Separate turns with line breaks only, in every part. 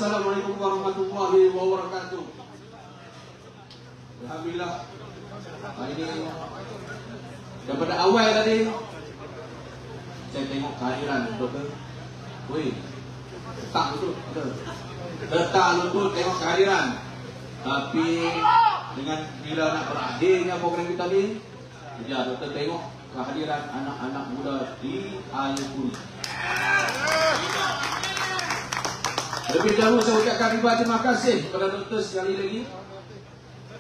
Assalamualaikum warahmatullahi wabarakatuh. Alhamdulillah. Ini daripada awal tadi saya tengok kehadiran betul. Woi. Tak betul. Tetap betul tengok kehadiran. Tapi dengan bila nak berakhirnya program kita ni, ya doktor tengok kehadiran anak-anak muda di Ayapuni. Lebih dahulu saya ucapkan ribuan terima kasih kepada doktor sekali lagi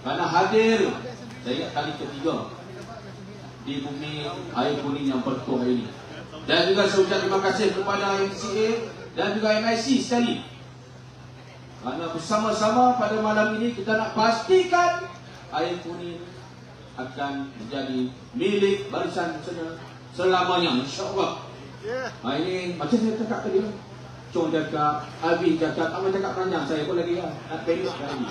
kerana hadir saya kali ketiga di bumi Ayapuni yang bertuah ini. Dan juga saya ucapkan terima kasih kepada MCA dan juga MIC sekali. Kerana bersama-sama pada malam ini kita nak pastikan Ayapuni akan menjadi milik barisan selamanya, insya-Allah. Ini macam saya cakap tadi. Chong cakap, Abi cakap, Abang cakap panjang, saya pun lagi nak pendek lagi.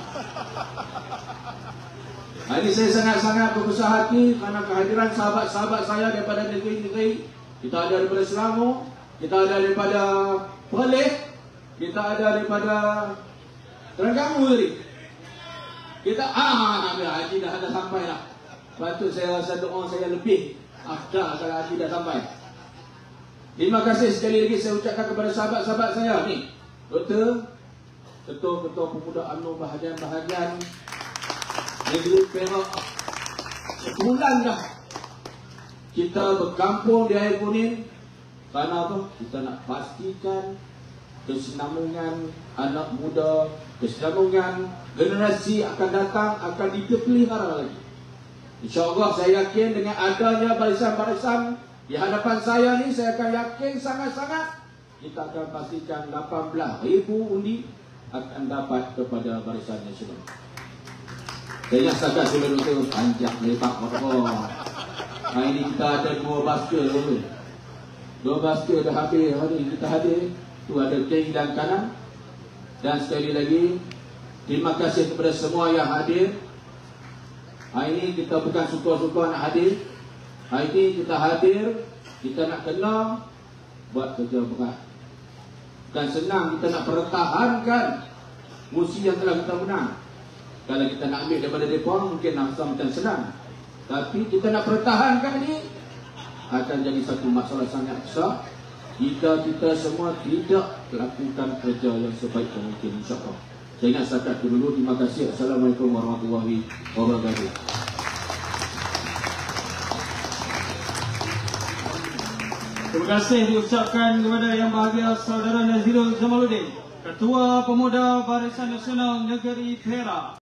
Ini saya sangat-sangat berbesar hati kerana kehadiran sahabat-sahabat saya daripada negeri-negeri. Kita ada daripada Selangor, kita ada daripada Perlis, kita ada daripada Terengganu tadi. Kita Haji dah ada sampai lah. Patut saya rasa doa saya lebih afdal kalau Haji dah sampai. Terima kasih sekali lagi saya ucapkan kepada sahabat-sahabat saya ni. Doktor, ketua-ketua pemuda UMNO bahagian-bahagian negeri Perak. Sebulan dah kita berkampung di Ayapuni. Kerana apa? Kita nak pastikan kesinambungan anak muda, kesinambungan generasi akan datang akan dipelihara lagi. InsyaAllah saya yakin dengan adanya barisan-barisan di hadapan saya ni, saya akan yakin sangat-sangat kita akan pastikan 18,000 undi akan dapat kepada barisan nasional. Saya setakat sudah doktor panjang lepak Hari ini kita ada 2 basker dulu. 2 basker dah habis hari ini kita hadir. Tu ada kiri dan kanan. Dan sekali lagi terima kasih kepada semua yang hadir. Hari ini kita bukan suka-suka nak hadir. Hari ini kita hadir, kita nak kena buat kerja berat. Bukan senang kita nak pertahankan musuh yang telah kita menang. Kalau kita nak ambil daripada mereka, mungkin rasa macam senang. Tapi kita nak pertahankan ini akan jadi satu masalah sangat besar jika kita semua tidak lakukan kerja yang sebaik mungkin, insyaAllah. Saya ingat setakat dulu. Terima kasih. Assalamualaikum warahmatullahi wabarakatuh.
Terima kasih diucapkan kepada Yang Bahagia Saudara Nazirul Jamaluddin, Ketua Pemuda Barisan Nasional Negeri Perak.